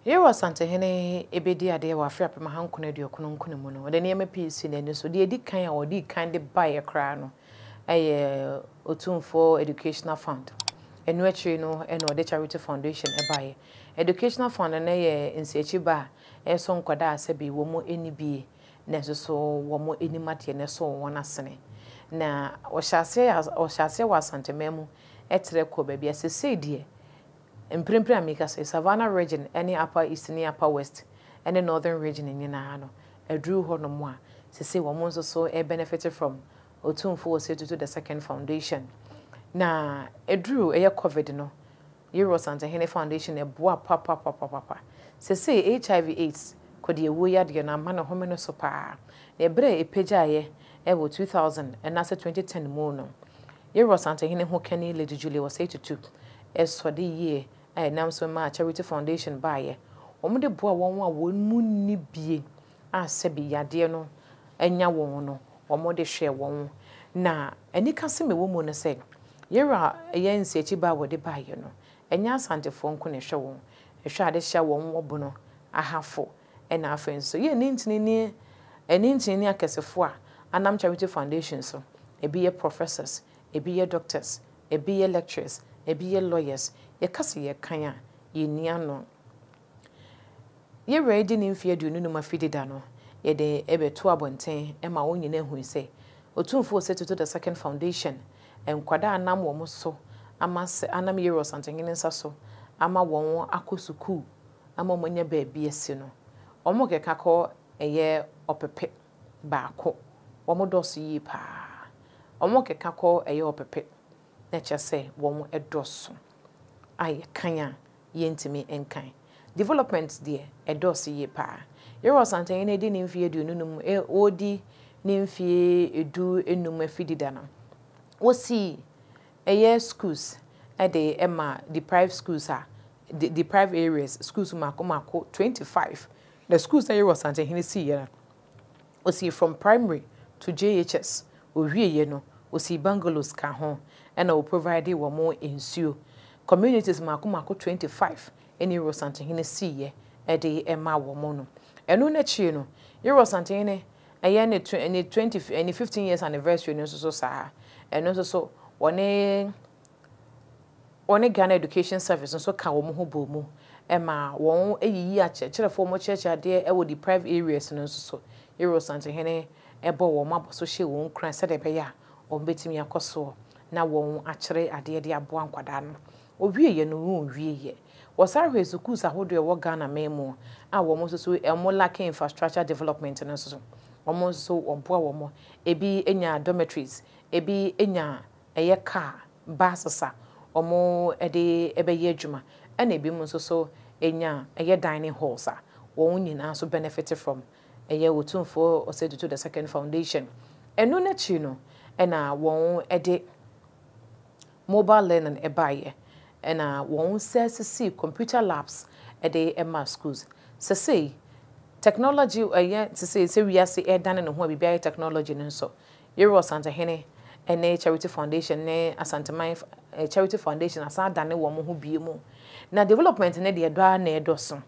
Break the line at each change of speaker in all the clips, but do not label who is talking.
Yewa Santehene ebedi ade wa afra pema hankuna de okononkunu mu no de neyema PC na ni so de edi kan a odi kan de baye kra no eye Otumfo Educational Fund enu akiri no eno de Charity Foundation baye Educational Fund na ye nsechi ba eso nkwada asabi wo mo eni bie na so wo mo eni mate ne so won asene na o hyase wa Santememu etre ko ba bia sese die Mprempre Amika say Savannah region, any upper east, any upper west, any northern region in Yanahano, a drew honomoa, to say one so benefited from Otumfo say to the second foundation. Na a drew a COVID no, Euro Santa Hene Foundation, a boa papa. Say HIV/AIDS could ye weird yana man of homino sopa. A bre a pejaye, ever 2000, and that's a 2010 mono. Euro Santa Hene who can Lady Julie was 82, as for the year. Nam so ma Charity Foundation baye omo de boa won a won mu ni bie asebi yade no anya won no omo de hwe won na ani kase me wo mu no se yera yen sechi ba wo de baye no anya asantefo nko ne hwe won hwe ade hya won wo bu no ahafo na afen so ye nintini akesefo a Anam Charity Foundation so ebi ye professors ebi ye doctors ebi ye lecturers ebi ye lawyers ye kase ye kan a ye nia no ye ready ni mfie aduonu no mafidida no ye de ebeto abonten e ma wonyina hu se Otumfo se to the second foundation enkwada anam wo so amase anam Euro Santehene nsa so ama won akosuku ama monya ba esi no omo keka ko eye opepe baako omo doso yi pa omo keka ko eye opepe na chese won edoso aye kanya yentimi enkan development there edoso yi pa Euro Santehene di ni mfie aduonu no odi ni mfie edu enum afidida no wosi eye schools de ema deprived schools are the deprived areas schools mako 25 the schools that Euro Santehene see here wosi from primary to JHS owie no wosi bungalows ka ho and will provide wo more insuo communities mako 25 any Euro Santehene see here de ema wo mo no eno na chi no Euro Santehene eye ne 15 years anniversary no so saa eno so one Ghana Education Service nso ka wo mo ho bo mu ema won eyiyi a chechirefo mo cheche ade e wo the private areas no so Euro Santehene ebo wo mabo so hye won kran se de be ya o betimi akoso na won akere ade de abo ankwada no owie ye no owie ye wo sarwe schools ahodo e wo Ghana memo a wo mo so emo lacking infrastructure development no so wo mo so oboa wo mo ebi enya dormitories ebi enya eye car basasa omo ede ebeye adwuma na ebi mu nso so enya eye dining halls a won nyina so benefit from eye Otumfo Osedu to the second foundation eno na chi no na won ede mobile learning ebaye na won see computer labs ede ema schools say technology eye say we are say dane no ho bibia technology no so Euro Santehene ene Charity Foundation ne Asanteman Charity Foundation asa dane wo mo ho bie mu na development ne de do na edoso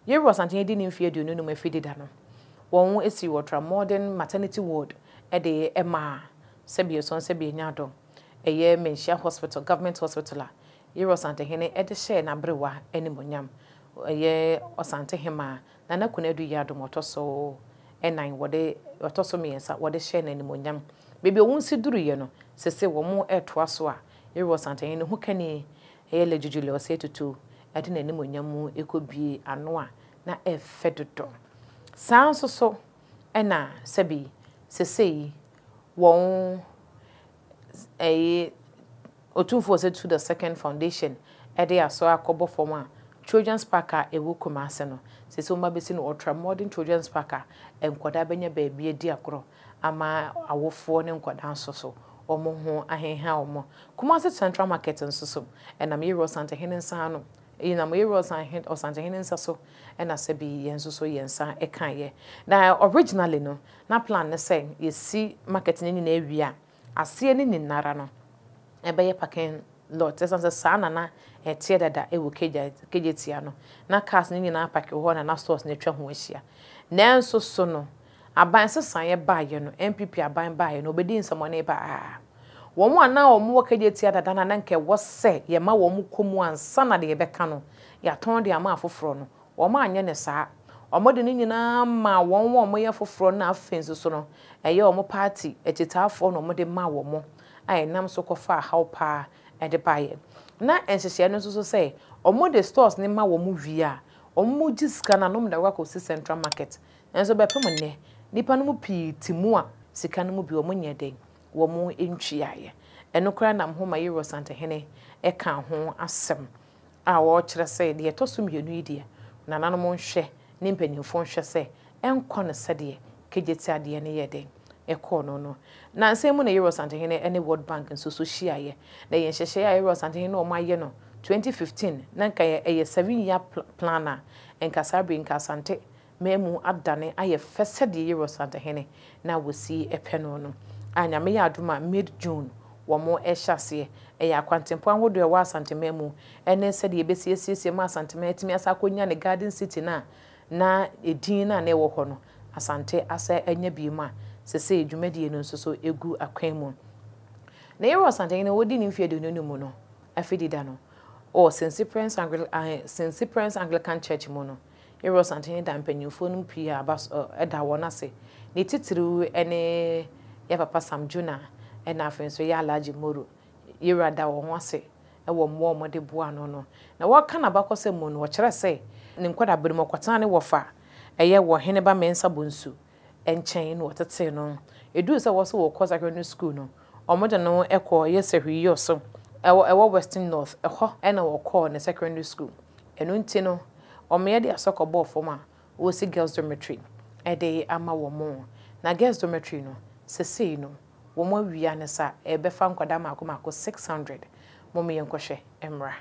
Euro Santehene di ni mfie aduonu no mafidida no won esi water modern maternity ward e de ema sebie son sebie nyado eye Menhia Hospital government hospital a Euro Santehene e de share na brewa enimonyam eye Osantehema na nakunadu yado motoso enan wode otoso miensa wode share na enimonyam bebi wonsi duruye no sese wo mo etoa so a Euro Santehene hu kani eye lejujule osetutu ade na enimonyam ekobie ano a na efedodo sanso so ena sebi sese won Otumfo Osedu the second foundation ede aso akobo form a Children's Park a ewo Kumase no sese o mabesi no ultra modern Children's Park a enkwada benya ba bia di akro ama awofo ne nkwada nso so omo ho ahenha omo Kumase Central Market nso so enam Euro Santehene nsa no inam Euro Santehene nsa so ena sebi yenso so yensa ekan ye na originally no na plan ne say yesi market ni na ewia ase ni ninara no ebeye parking lot esanse saa na etie dada ewo keje tia no na cars ni nyina park ho na stores na twa ho ahia nanso so no aban sesan ye baaye no MPP aban baaye no obedi nsamo ne ba wo mo ana wo mo keje tia dada na nke wo se ye ma wo mo komu ansa na de ye beka no ya ton de ama afoforo no wo ma anye ne saa omode ni nyina ma won mo ye foforo na afenso so no eye omo party etitaafo no mo de ma wo mo ai nam so kofa how pa e de baaye na enhyehyɛ no so say omo de stores ne ma wo mo wi a omo gisika na nom da wakosi Central Market enso be pem ne nipa no mu pi timu a sika no mu bi omo nye den wo mo entwiaye eno kra nam ho ma Yero Santehene e ka ho asem a wo kyerɛ say de to so mienu ide na nanom nhwɛ ne mpanimfo nhwɛ say enkɔ no sɛde kegyeti ade ne ye den ekɔ no na nsɛm na Yero Santehene ene World Bank nso so hyiaye na ye nhyehyɛ a Yero Santehene o maye no 2015 na nka ye 7-year planner enka sabe nka Sante memu adane aye fese de Yero Santehene na wosi epeno no anya me ya aduma mid June wo mo ehyase ya kwantempo ahodo e wa Asante memu ene se de ebesiesie ma Asante metimi asakonya ne Garden City na edin na wo ho no Asante asa anya bi ma sese edwumadie no nso so egu akwan mu na Yero Santehene wodi ni mfie de no mu no afidida no o St. Cyprian's Anglican Church mu no Yero Santehene da mpanyimfo no pii abas eda wona se ne titiru ene ya papa Sam Juna ena afenso ya Alhaji Moro Yero da wo ho ase e wo mo de boa no na wo kana bakose mu no wo kyerɛ se ne nkwada bere mo kwata ne wo fa eye wo hene ba mensa bonsu enchen no tete no edu se wo so wo course secondary school no omode no ekọ yesehwi yoso ewo Western North eho ena wo call ne secondary school enu nti no omo de asoko ball form wo si girls dormitory ede ama wo mo na girls dormitory no sesei no wo mo wia ne sa ebefa nkwada mako 600 mo me yenkohwe emra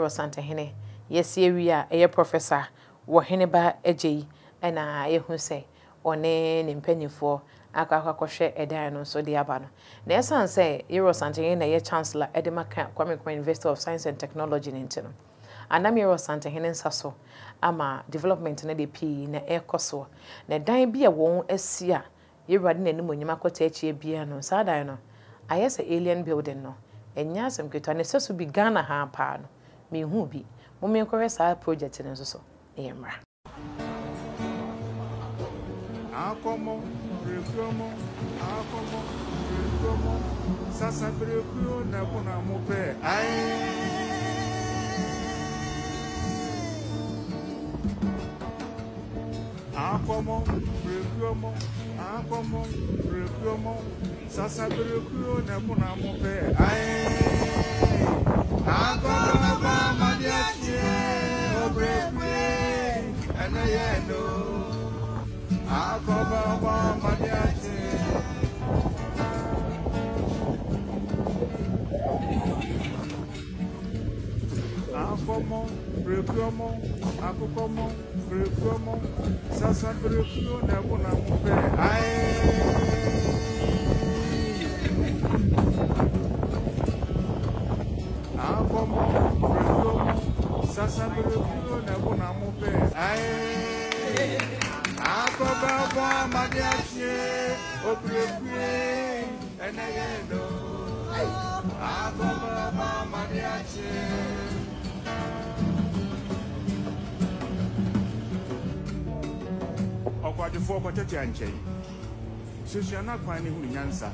Yero Santahene yesi wi a eye professor wo hene ba agyi na ehu se one ne mpanyifo akwakwahwe edan no so de aba no na esan se Yero Santahene na ye chancellor Edemaka Kwame Nkrumah University of Science and Technology nti no anam Yero Santahene nsaso ama development na de pi na ekoso na dan bi a won asia Yewrade na nimu nyima kwata echi bia no sa dan no ayese alien building no enya asem keto na sesu bi Ghana ha pa no me hu bi mo me nkore sa project ne so eyemra
akomo rekomo sasa brekuo na kuna mope akomo rekomo sasa brekuo na kuna mope akomo ba madiache obrekwe anayeno akomo ba madiache akomo rekomo sasa brekuo na kuna mope akomo rekomo sasa brekuo na kuna mope akoba ba madiache obrekwe enayeno akoba ba madiache okwadifo kwatete anchei sosiana kwan ne hu nyansa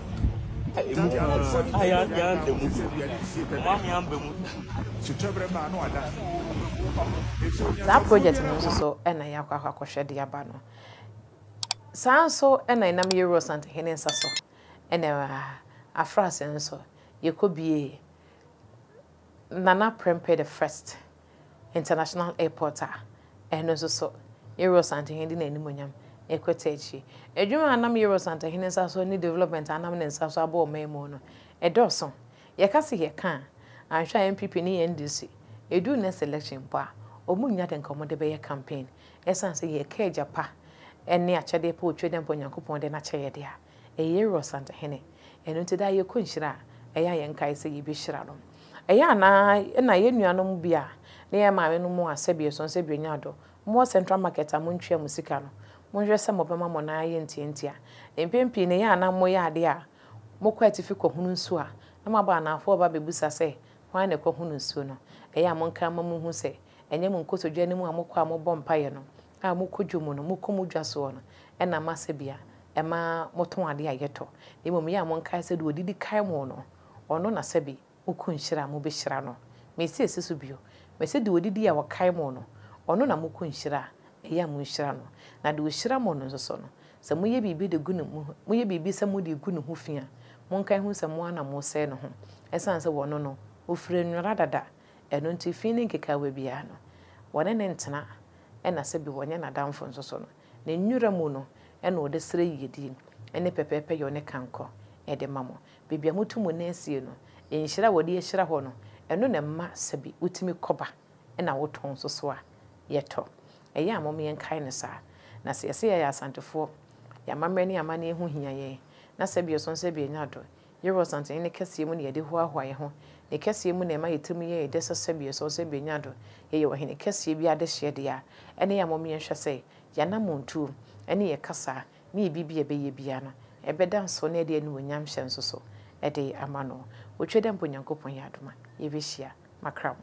that project no so na yakwa kwahwede aba no sanso na inam Yero Santahene nsaso na afrase nso yekobie Nana Prempeh the first international airport eno so Yero Santahene na animonyam ekweta echi edwuma anam Yero Santahene nsaso ni development anam ne nsaso aba o memo no edoso yekase yeka anhwa MPP ni NDC edu na selection pa omunya de nkomo de be campaign esanse yeka ejapa ene achede pa otwede mponyankopon de na cheye de a Yero Santahene eno ntida yekonhyira eya yenkai se yebehira no eya na yenuanom bia na ye maame no mu asebie so nsebie nyado mo central market amontwe musika no monhwe se mobema mo na aye ntientia empempi ne ya na mo ya ade a mo kwatifi kohunu nsu a na maba na afo ba bebusa se hwan ne kohunu nsu no eya mo nka mamu hu se enye mo nkosodwa ne mu amokwa mo bompaye no a mo kodwomu no mo komu dwaso no ena masebia ema moton ade ayeto emo ya mo nka se de odidi kai mo no ono na sebi okunhyira mo behira no mesi esisu bio mesi de odidi ya wakai mo no ono na mo kunhyira eya mo nhyira no na de ohyira mo no so no se mo ye bibi de gunu mo ye bibi se mo de gunu hu fia mo nkai hu se mo ana mo se no ho esan se wono no ofire nwara dada eno nti fini nkeka we bia no wone ne ntena ena se bi wonye na damfo so no na nwura mu no ena ode sere yedi ene pepepe yo ne kanko ede mamo bibia mutumu na asie no enhyira wode ehyira ho no eno ne ma sabi utimi koba ena woton so a yeto eya amom yenkai ne sa na se yese ya asantefo ya mamre ne amane hu hia ye na sabi so sabi nyado Yero Santahene kase mu ne yede ho ahwaye ho ne kase mu ne ma yetimu ye de sabi so sabi nyado ye ye wahene kase bi ade hyede ya ene ya amom yenhwe se ya na montu ene ye kasa ne bibia be ye bia no ebeda so ne de anu onyam hye nso so ede amano otwede mponyankopon ya adoma ye behia makram